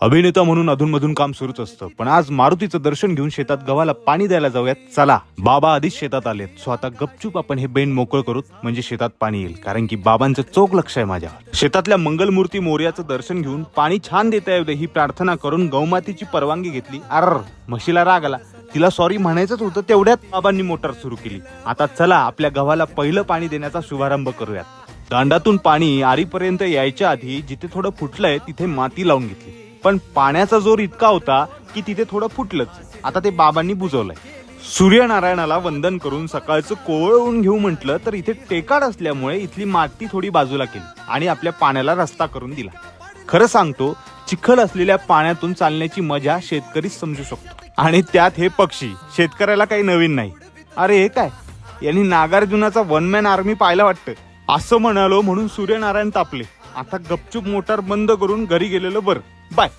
अभिनेता म्हणून अधूनमधून काम सुरूच असतं, पण आज मारुतीचं दर्शन घेऊन शेतात गव्हाला पाणी द्यायला जाऊयात. चला, बाबा आधीच शेतात आलेत, सो आता गपचूप आपण हे बेंड मोकळ करूत, म्हणजे शेतात पाणी येईल. कारण की बाबांचं चोख लक्ष आहे माझ्यावर. शेतातल्या मंगलमूर्ती मोर्याचं दर्शन घेऊन पाणी छान देता येऊ दे ही प्रार्थना करून गौमातीची परवानगी घेतली. म्हशीला राग आला, तिला सॉरी म्हणायचंच होतं, तेवढ्यात बाबांनी मोटार सुरू केली. आता चला आपल्या गव्हाला पहिलं पाणी देण्याचा शुभारंभ करूयात. दांडातून पाणी आरीपर्यंत यायच्या आधी जिथे थोडं फुटलंय तिथे माती लावून घेतली, पण पाण्याचा जोर इतका होता की तिथे थोडं फुटलंच. आता ते बाबांनी बुजवलंय. सूर्यनारायणाला वंदन करून सकाळचं कोवळवून घेऊ म्हटलं तर इथे टेकाड असल्यामुळे इथली माती थोडी बाजूला केली आणि आपल्या पाण्याला रस्ता करून दिला. खरं सांगतो, चिखल असलेल्या पाण्यातून चालण्याची मजा शेतकरीच समजू शकतो, आणि त्यात हे पक्षी. शेतकऱ्याला काही नवीन नाही. अरे हे काय, यांनी नागार्जुनाचा वन मॅन आर्मी पाहायला वाटतं. असं म्हणालो म्हणून सूर्यनारायण तापले. आता गपचूप मोटार बंद करून घरी गेलेलं बरं. बाय.